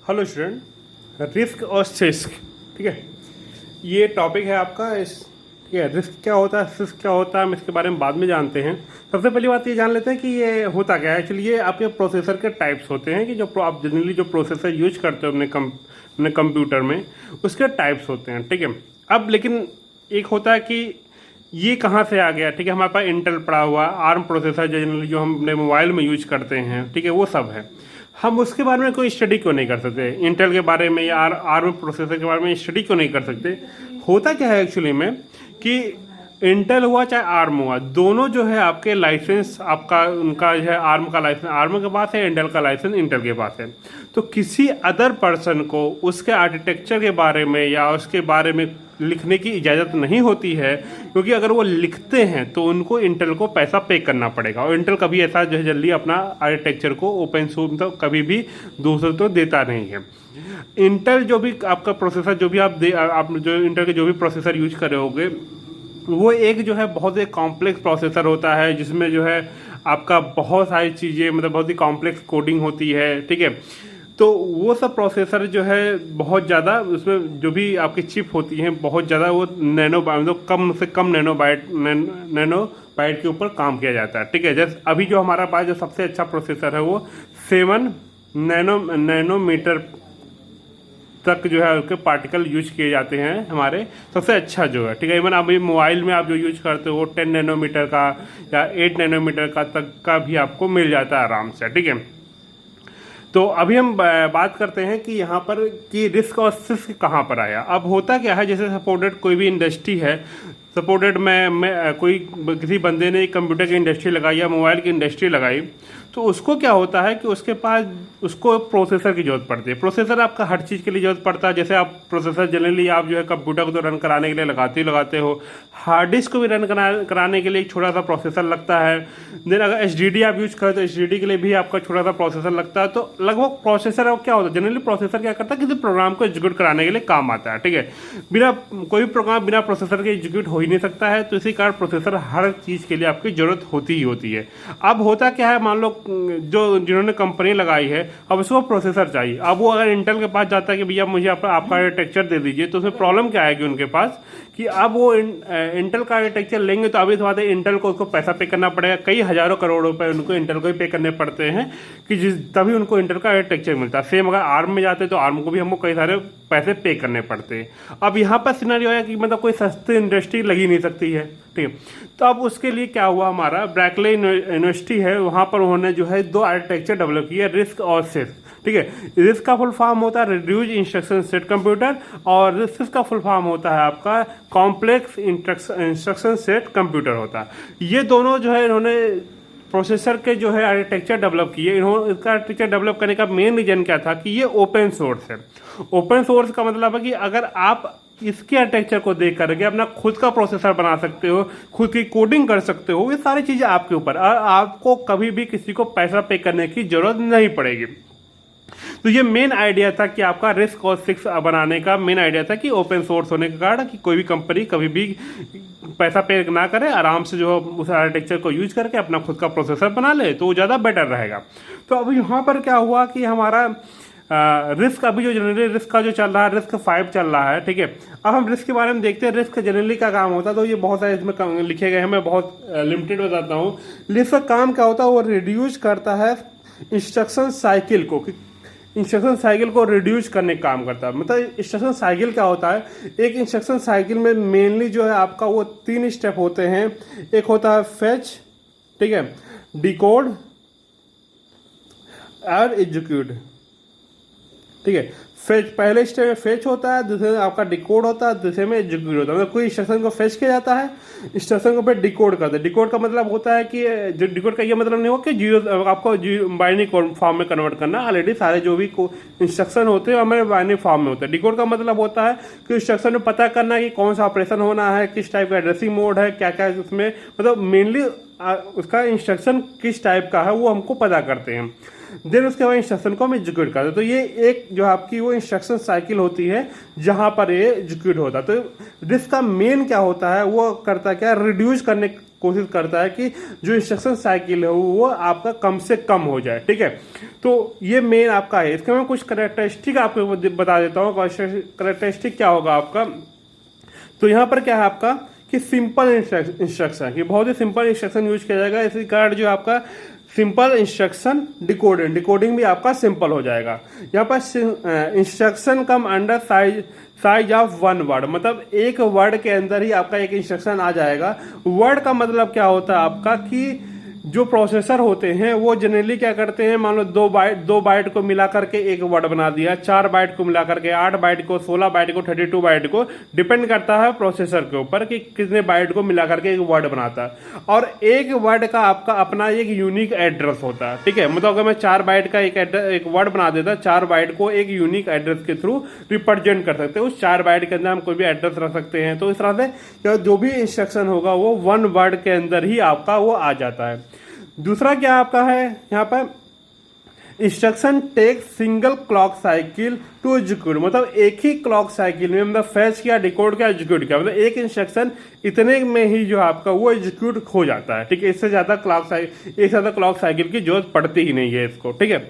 Hello student, risk और six. ठीक है, ये टॉपिक है आपका। ठीक है, रिस्क क्या होता है, सिस्क क्या होता है, हम इसके बारे में बाद में जानते हैं। सबसे पहली बात ये जान लेते हैं कि ये होता क्या है। एक्चुअली ये आपके प्रोसेसर के टाइप्स होते हैं कि जो आप जनरली जो प्रोसेसर यूज करते हो अपने कंप्यूटर में, उसके टाइप्स होते हैं। ठीक है, अब लेकिन एक होता है कि ये कहाँ से आ गया। ठीक है, हमारे पास इंटेल पड़ा हुआ, आर्म प्रोसेसर जनरली जो हम अपने मोबाइल में यूज करते हैं, ठीक है, वो सब है। हम उसके बारे में कोई स्टडी क्यों नहीं कर सकते, इंटेल के बारे में या आर्म प्रोसेसर के बारे में स्टडी क्यों नहीं कर सकते। होता क्या है एक्चुअली में कि इंटेल हुआ चाहे आर्म हुआ, दोनों जो है आपके लाइसेंस, आपका उनका जो है आर्म का लाइसेंस आर्म के पास है, इंटेल का लाइसेंस इंटेल के पास है। तो किसी अदर पर्सन को उसके आर्किटेक्चर के बारे में या उसके बारे में लिखने की इजाज़त नहीं होती है, क्योंकि अगर वो लिखते हैं तो उनको इंटेल को पैसा पे करना पड़ेगा। और इंटेल कभी ऐसा जो है जल्दी अपना आर्किटेक्चर को ओपन सोर्स तो कभी भी दूसरों तो देता नहीं है। इंटेल जो भी आपका प्रोसेसर जो भी आप जो इंटेल के जो भी प्रोसेसर यूज कर रहे होगे, वो एक जो है बहुत एक कॉम्प्लेक्स प्रोसेसर होता है, जिसमें जो है आपका बहुत सारी चीज़ें, मतलब बहुत ही कॉम्प्लेक्स कोडिंग होती है। ठीक है, तो वो सब प्रोसेसर जो है बहुत ज़्यादा, उसमें जो भी आपकी चिप होती हैं बहुत ज़्यादा, वो मतलब कम से कम नैनो बाइट के ऊपर काम किया जाता है। ठीक है, जैसे अभी जो हमारा पास जो सबसे अच्छा प्रोसेसर है वो 7 नैनोमीटर तक जो है उसके पार्टिकल यूज किए जाते हैं हमारे, सबसे अच्छा जो है। ठीक है, इवन अभी मोबाइल में आप जो यूज करते हो 10 नैनोमीटर का या 8 नैनोमीटर का तक का भी आपको मिल जाता है आराम से। ठीक है, तो अभी हम बात करते हैं कि यहाँ पर कि रिस्क और सिस्क कहाँ पर आया। अब होता क्या है, जैसे सपोर्टेड कोई भी इंडस्ट्री है, सपोर्टेड मैं कोई किसी बंदे ने कंप्यूटर की इंडस्ट्री लगाई या मोबाइल की इंडस्ट्री लगाई, तो उसको क्या होता है कि उसके पास उसको प्रोसेसर की जरूरत पड़ती है। प्रोसेसर आपका हर चीज़ के लिए जरूरत पड़ता है। जैसे आप प्रोसेसर जनरली आप जो है कंप्यूटर को तो रन कराने के लिए लगाते हो, हार्ड डिस्क को भी रन कराने के लिए एक छोटा सा प्रोसेसर लगता है। देन अगर एचडीडी आप यूज करें तो एचडीडी के लिए भी आपका छोटा सा प्रोसेसर लगता है। तो लगभग प्रोसेसर क्या होता है, जनरली प्रोसेसर क्या करता है, किसी प्रोग्राम को एग्जीक्यूट कराने के लिए काम आता है। ठीक है, बिना कोई भी प्रोग्राम बिना प्रोसेसर के एग्जीक्यूट हो ही नहीं सकता है, तो इसी कारण प्रोसेसर हर चीज़ के लिए आपकी जरूरत होती ही होती है। अब होता क्या है, मान लो जो जिन्होंने कंपनी लगाई है, अब उसको प्रोसेसर चाहिए। अब वो अगर इंटेल के पास जाता है कि भैया मुझे आपका आर्किटेक्चर दे दीजिए, तो उसमें प्रॉब्लम क्या आएगी उनके पास कि अब वो इंटेल का आर्किटेक्चर लेंगे तो अभी तो बात है इंटेल को उसको पैसा पे करना पड़ेगा, कई हजारों करोड़ रुपए उनको इंटेल को ही पे करने पड़ते हैं कि तभी उनको इंटेल का आर्किटेक्चर मिलता है। सेम अगर आर्म में जाते तो आर्म को भी हमको कई सारे पैसे पे करने पड़ते हैं। अब यहाँ पर सिनेरियो है कि मतलब कोई सस्ती इंडस्ट्री लगी नहीं सकती है। ठीक है, तो अब उसके लिए क्या हुआ, हमारा ब्रैकले यूनिवर्सिटी है, वहाँ पर उन्होंने जो है 2 आर्किटेक्चर डेवलप किया, रिस्क और सिस्क। ठीक है, रिस्क का फुल फॉर्म होता है रिड्यूस इंस्ट्रक्शन सेट कंप्यूटर, और सिस्क का फुल फॉर्म होता है आपका कॉम्प्लेक्स इंस्ट्रक्शन सेट कंप्यूटर होता है। ये दोनों जो है इन्होंने प्रोसेसर के जो है आर्किटेक्चर डेवलप किए। इन्होंने इसका आर्किटेक्चर डेवलप करने का मेन रीजन क्या था कि ये ओपन सोर्स है। ओपन सोर्स का मतलब है कि अगर आप इसके आर्किटेक्चर को देख करके अपना खुद का प्रोसेसर बना सकते हो, खुद की कोडिंग कर सकते हो, ये सारी चीज़ें आपके ऊपर, और आपको कभी भी किसी को पैसा पे करने की जरूरत नहीं पड़ेगी। तो ये मेन आइडिया था कि आपका रिस्क और सिस्क बनाने का मेन आइडिया था कि ओपन सोर्स होने के कारण कि कोई भी कंपनी कभी भी पैसा पे ना करे, आराम से जो उस आर्किटेक्चर को यूज करके अपना खुद का प्रोसेसर बना ले, तो वो ज़्यादा बेटर रहेगा। तो अब यहाँ पर क्या हुआ कि हमारा रिस्क अभी जो जनरली रिस्क का जो चल रहा है, रिस्क 5 चल रहा है। ठीक है, अब हम रिस्क के बारे में देखते हैं। रिस्क जनरली का काम होता है, तो ये बहुत सारे इसमें लिखे गए हैं, मैं बहुत लिमिटेड बताता हूँ। रिस्क का काम क्या होता है, वो रिड्यूस करता है इंस्ट्रक्शन साइकिल को, इंस्ट्रक्शन साइकिल को रिड्यूस करने का काम करता है। मतलब इंस्ट्रक्शन साइकिल क्या होता है, एक इंस्ट्रक्शन साइकिल में मेनली जो है आपका वो 3 स्टेप होते हैं। एक होता है फेच, ठीक है, डिकोड और एग्जीक्यूट। ठीक है, फेच पहले स्टेप में फेच होता है, दूसरे में आपका डिकोड होता है, दूसरे में एग्जीक्यूट होता है। मतलब कोई इंस्ट्रक्शन को फेच किया जाता है, इंस्ट्रक्शन को फिर डिकोड करते हैं। डिकोड का मतलब होता है कि जो डिकोड का ये मतलब नहीं हो कि जीरो आपको बाइनरी फॉर्म में कन्वर्ट करना। ऑलरेडी सारे जो भी इंस्ट्रक्शन होते हैं हमारे बाइनरी फॉर्म में होते हैं। डिकोड का मतलब होता है कि इंस्ट्रक्शन में पता करना कि कौन सा ऑपरेशन होना है, किस टाइप का एड्रेसिंग मोड है, क्या क्या उसमें, मतलब मेनली उसका इंस्ट्रक्शन किस टाइप का है वो हमको पता करते हैं। देन उसके बाद इंस्ट्रक्शन को हम एग्जीक्यूट करते हैं। तो ये एक जो आपकी वो इंस्ट्रक्शन साइकिल होती है जहां पर ये एग्जीक्यूट होता है। तो रिस्क का मेन क्या होता है, वो करता क्या, रिड्यूस करने कोशिश करता है कि जो इंस्ट्रक्शन साइकिल है वो आपका कम से कम हो जाए, ठीक है। तो ये मेन आपका है। इसके मैं कुछ करेक्टरिस्टिक आपको बता देता हूँ। करेक्टरिस्टिक क्या होगा आपका, तो यहाँ पर क्या है आपका कि सिंपल इंस्ट्रक्शन, कि बहुत ही सिंपल इंस्ट्रक्शन यूज किया जाएगा। इसी कारण जो आपका सिंपल इंस्ट्रक्शन डिकोडिंग भी आपका सिंपल हो जाएगा। यहाँ पर instruction come under size of one word, मतलब एक वर्ड के अंदर ही आपका एक इंस्ट्रक्शन आ जाएगा। वर्ड का मतलब क्या होता है आपका कि जो प्रोसेसर होते हैं वो जनरली क्या करते हैं, मान लो 2 बाइट को मिला करके एक वर्ड बना दिया, 4 बाइट को मिला करके, 8 बाइट को, 16 बाइट को, 32 बाइट को, डिपेंड करता है प्रोसेसर के ऊपर कि कितने बाइट को मिला करके एक वर्ड बनाता है। और एक वर्ड का आपका अपना एक यूनिक एड्रेस होता है, ठीक है। मतलब अगर मैं 4 बाइट का एक वर्ड बना देता, 4 बाइट को एक यूनिक एड्रेस के थ्रू रिप्रेजेंट कर सकते हैं। उस 4 बाइट के अंदर हम कोई भी एड्रेस रख सकते हैं। तो इस तरह से जो भी इंस्ट्रक्शन होगा वो 1 वर्ड के अंदर ही आपका वो आ जाता है। दूसरा क्या आपका है यहाँ पर, instruction take single clock cycle to execute, मतलब एक ही क्लॉक साइकिल में मतलब फैच किया, डिकोड किया, एग्जीक्यूट किया, मतलब एक इंस्ट्रक्शन इतने में ही जो आपका वो एग्जीक्यूट हो जाता है, ठीक है। इससे ज्यादा क्लॉक साइकिल की जरूरत पड़ती ही नहीं है इसको, ठीक है।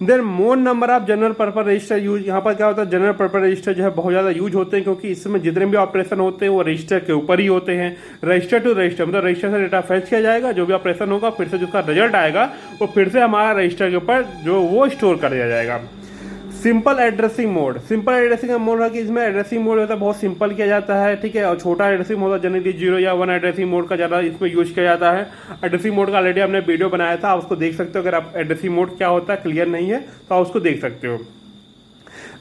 Then more number of general purpose register use, यहाँ पर क्या होता है, जनरल पर्पज रजिस्टर जो है बहुत ज्यादा यूज होते हैं, क्योंकि इसमें जितने भी ऑपरेशन होते हैं वो रजिस्टर के ऊपर ही होते हैं। रजिस्टर टू रजिस्टर, मतलब रजिस्टर से डेटा फैच किया जाएगा, जो भी ऑपरेशन होगा फिर से जिसका रिजल्ट आएगा वो फिर से हमारा रजिस्टर के ऊपर जो वो स्टोर कर दिया जाएगा। Simple addressing mode, simple addressing का मोड है कि इसमें एड्रेसिंग मोड होता है बहुत सिंपल किया जाता है, ठीक है। और छोटा एड्रेसिंग मोड जनरली 0 या 1 एड्रेसिंग मोड का ज़्यादा इसमें यूज किया जाता है। एड्रेसिंग मोड का ऑलरेडी हमने वीडियो बनाया था, आप उसको देख सकते हो। अगर आप एड्रेसिंग मोड क्या होता है क्लियर नहीं है तो आप उसको देख सकते हो।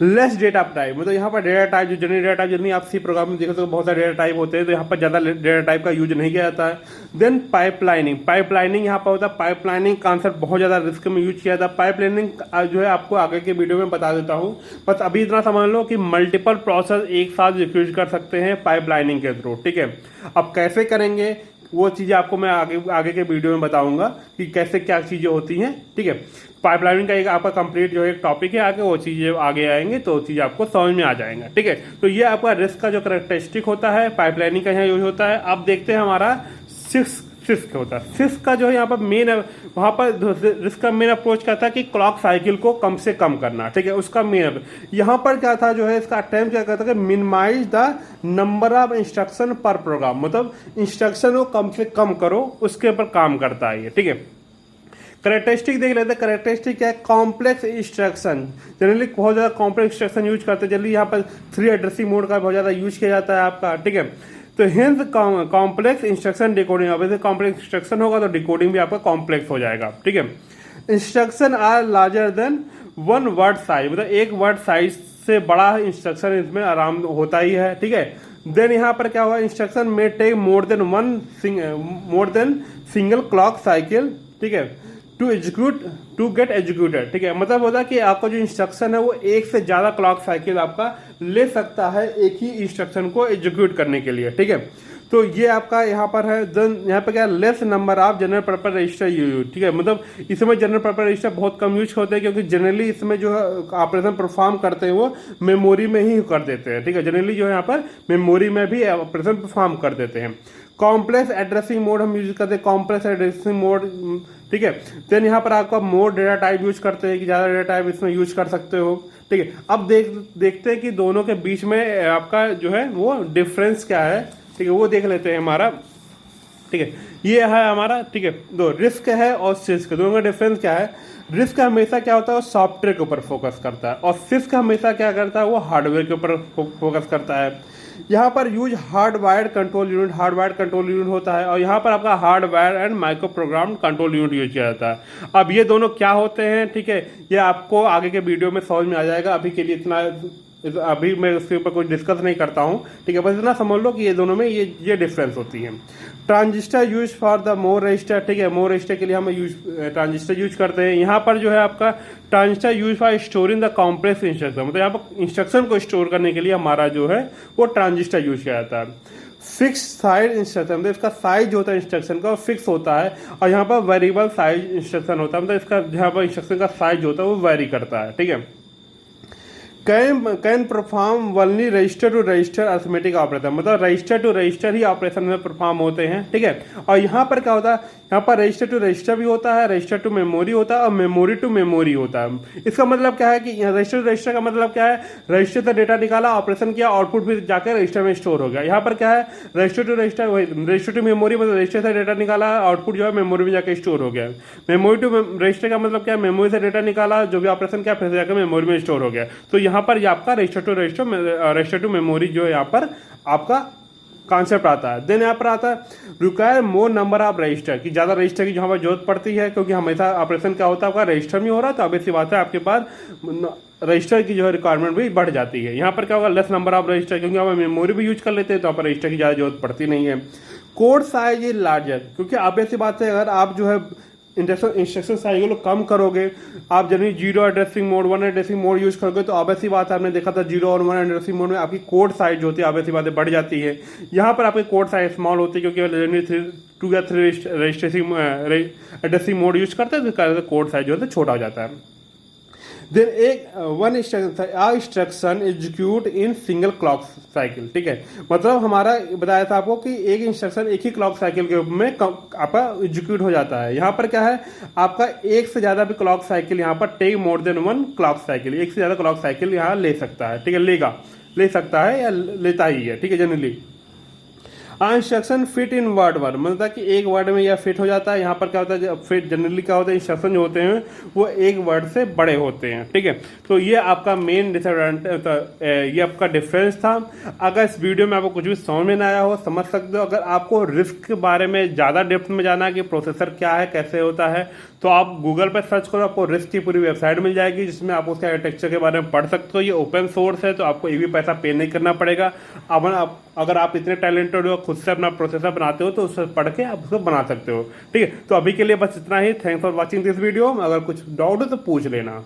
लेस डेटा टाइप, मतलब यहाँ पर डेटा टाइप जो जनरल डेटा टाइप जितनी आप सी प्रोग्राम में देखो तो बहुत सारे डेटा टाइप होते हैं, तो यहाँ पर ज़्यादा डेटा टाइप का यूज नहीं किया जाता है। देन पाइपलाइनिंग यहाँ पर होता है। पाइपलाइनिंग कॉन्सेप्ट बहुत ज़्यादा रिस्क में यूज किया जाता है। पाइपलाइनिंग जो है आपको आगे के वीडियो में बता देता हूँ, बस अभी इतना समझ लो कि मल्टीपल प्रोसेस एक साथ एग्जीक्यूट कर सकते हैं पाइपलाइनिंग के थ्रू, ठीक है। अब कैसे करेंगे वो चीज़ें आपको मैं आगे के वीडियो में बताऊंगा कि कैसे क्या चीज़ें होती हैं, ठीक है। पाइपलाइनिंग का एक आपका कंप्लीट जो एक टॉपिक है, आगे वो चीज़ें आगे आएंगे तो चीज़ें आपको समझ में आ जाएंगा, ठीक है। तो ये आपका रिस्क का जो करेक्टरिस्टिक होता है, पाइपलाइनिंग का यहाँ यूज होता है। अब देखते हैं हमारा सिस्क होता है। सिस्क का जो है यहाँ पर मेन, वहाँ पर रिस्क का मेन अप्रोच क्या था कि क्लॉक साइकिल को कम से कम करना, ठीक है। उसका मेन यहाँ पर क्या था जो है इसका अटेम्प्ट क्या करता है कि minimise the number of instruction per program, मतलब इंस्ट्रक्शन को कम से कम करो, उसके ऊपर काम करता है ये, ठीक है। करेक्टरिस्टिक देख लेते हैं। करेक्टरिस्टिक क्या है, कॉम्प्लेक्स इंस्ट्रक्शन, जनरली बहुत ज़्यादा कॉम्प्लेक्स इंस्ट्रक्शन यूज करते हैं। जनरली यहाँ पर 3 एड्रेसिंग मोड का बहुत ज़्यादा यूज किया जाता है आपका, ठीक है। तो हेंस कॉम्प्लेक्स इंस्ट्रक्शन डिकोडिंग, अब जैसे कॉम्प्लेक्स इंस्ट्रक्शन होगा तो डिकोडिंग भी आपका कॉम्प्लेक्स हो जाएगा, ठीक है। Instruction are larger than 1 word size, मतलब एक वर्ड साइज से बड़ा इंस्ट्रक्शन इसमें आराम होता ही है, ठीक है। देन यहाँ पर क्या हुआ, इंस्ट्रक्शन में take more than single clock cycle, ठीक है, टू गेट एग्जीक्यूटेड, ठीक है। मतलब होता है कि आपका जो इंस्ट्रक्शन है वो एक से ज्यादा क्लॉक साइकिल आपका ले सकता है एक ही इंस्ट्रक्शन को एग्जीक्यूट करने के लिए, ठीक है। तो ये आपका यहाँ पर है। देन यहाँ पर क्या, less number of general purpose register use, ठीक है। मतलब इसमें जनरल पर्पज रजिस्टर बहुत कम यूज होते हैं, क्योंकि जनरली इसमें जो ऑपरेशन परफॉर्म करते हैं वो मेमोरी में ही कर देते हैं, ठीक है। जनरली जो है यहाँ पर मेमोरी में भी ऑपरेशन परफॉर्म कर देते हैं। कॉम्प्लेक्स एड्रेसिंग मोड हम यूज करते हैं, कॉम्प्लेक्स एड्रेसिंग मोड, ठीक है। देन यहाँ पर आपका मोर डेटा टाइप यूज करते हैं कि ज़्यादा डेटा टाइप इसमें यूज कर सकते हो, ठीक है। अब देखते हैं कि दोनों के बीच में आपका जो है वो डिफरेंस क्या है, ठीक है, वो देख लेते हैं हमारा, ठीक है। ये है हमारा, ठीक है, दो रिस्क है और सिस्क, दोनों का डिफरेंस क्या है। रिस्क हमेशा क्या होता है, वो सॉफ्टवेयर के ऊपर फोकस करता है, और सिस्क हमेशा क्या करता है, वो हार्डवेयर के ऊपर फोकस करता है। यहाँ पर यूज हार्डवायर्ड कंट्रोल यूनिट होता है, और यहाँ पर आपका hardwire and micro program control unit use किया जाता है। अब ये दोनों क्या होते हैं, ठीक है, ये आपको आगे के वीडियो में समझ में आ जाएगा। अभी के लिए इतना, अभी मैं उसके ऊपर कुछ डिस्कस नहीं करता हूँ, ठीक है। बस इतना समझ लो कि ये दोनों में ये डिफरेंस होती है। Transistor use for the more register, ठीक है, मोर रजिस्टर के लिए हम ट्रांजिस्टर यूज करते हैं। यहाँ पर जो है आपका transistor use for storing the complex instruction, मतलब यहाँ पर इंस्ट्रक्शन को स्टोर करने के लिए हमारा जो है वो ट्रांजिस्टर यूज किया जाता है। फिक्स साइज इंस्ट्रक्शन, मतलब इसका साइज जो होता है इंस्ट्रक्शन का वो फिक्स होता है, और यहाँ पर वेरिएबल साइज इंस्ट्रक्शन होता है, मतलब इसका यहाँ पर इंस्ट्रक्शन का साइज जो होता है वो वेरी करता है, ठीक है। Can perform only register to register arithmetic operation, मतलब रजिस्टर टू रजिस्टर ही ऑपरेशन में परफॉर्म होते हैं, ठीक है। और यहाँ पर क्या होता है, यहाँ पर रजिस्टर टू रजिस्टर भी होता है, रजिस्टर टू मेमोरी होता है और मेमोरी टू मेमोरी होता है। इसका मतलब क्या है कि रजिस्टर टू रजिस्टर का मतलब क्या है, रजिस्टर से डेटा निकाला, ऑपरेशन किया, आउटपुट फिर जाकर रजिस्टर में स्टोर हो गया। यहाँ पर क्या है, register to register, register to memory मतलब रजिस्टर से डेटा निकाला, आउटपुट जो है मेमोरी में जाकर स्टोर हो गया। मेमोरी टू रजिस्टर का मतलब क्या है, मेमोरी से डेटा निकाला, जो भी ऑपरेशन किया, फिर जाकर मेमोरी में स्टोर हो गया। तो यहाँ पर आपका register to register, register to memory जो है यहाँ पर आपका कॉन्सेप्ट आता है। देन यहाँ पर आता है require more number of register, कि ज़्यादा रजिस्टर की यहाँ पर जरूरत पड़ती है, क्योंकि हमेशा ऑपरेशन क्या होता है आपका रजिस्टर में हो रहा है, तो अब ऐसी बात है आपके पास रजिस्टर की जो है रिक्वायरमेंट भी बढ़ जाती है। यहाँ पर क्या होगा, लेस नंबर ऑफ रजिस्टर, क्योंकि आप मेमोरी भी यूज कर लेते हैं तो यहाँ पर रजिस्टर की ज़्यादा जरूरत पड़ती नहीं है। कोड साइज इज लार्जर, क्योंकि आप ऐसी बात है अगर आप जो है इंस्ट्रक्शन साइज को कम करोगे, आप generally 0 addressing mode 1 addressing mode use करोगे, तो ऑब्वियसली बात है आपने देखा था 0 और 1 एड्रेसिंग मोड में आपकी कोड साइज होती है ऑब्वियसली बातें बढ़ जाती है। यहाँ पर आपकी कोड साइज स्मॉल होती है, क्योंकि जनरली 2 या 3 एड्रेसिंग मोड यूज करते हैं, तो कोड साइज जो है छोटा हो जाता है। देन एक one instruction execute in single clock cycle, ठीक है। मतलब हमारा बताया था आपको कि एक इंस्ट्रक्शन एक ही क्लॉक साइकिल के रूप में आपका एग्जीक्यूट हो जाता है। यहाँ पर क्या है, आपका एक से ज़्यादा भी क्लॉक साइकिल यहाँ पर take more than 1 clock cycle, एक से ज़्यादा क्लॉक साइकिल यहाँ ले सकता है, ठीक है, ले सकता है या लेता ही है, ठीक है। Generally instruction fit in word मतलब कि एक वर्ड में यह फिट हो जाता है। यहाँ पर क्या होता है, फिट जनरली क्या होता है, इंस्ट्रक्शन जो होते हैं वो एक वर्ड से बड़े होते हैं, ठीक है। तो ये आपका मेन डिसएडवांटेज, ये आपका डिफरेंस था। अगर इस वीडियो में आपको कुछ भी समझ में ना आया हो, समझ सकते हो। अगर आपको रिस्क के बारे में ज़्यादा डेप्थ में जाना है कि प्रोसेसर क्या है, कैसे होता है, तो आप गूगल पर सर्च करो, आपको रिस्क की पूरी वेबसाइट मिल जाएगी, जिसमें आप उसके आर्किटेक्चर के बारे में पढ़ सकते हो। ये ओपन सोर्स है, तो आपको एक भी पैसा पे नहीं करना पड़ेगा। अगर आप इतने टैलेंटेड हो, खुद से अपना प्रोसेसर बनाते हो, तो उससे पढ़ के आप उसको बना सकते हो, ठीक है। तो अभी के लिए बस इतना ही। Thanks for watching this video. अगर कुछ डाउट हो तो पूछ लेना।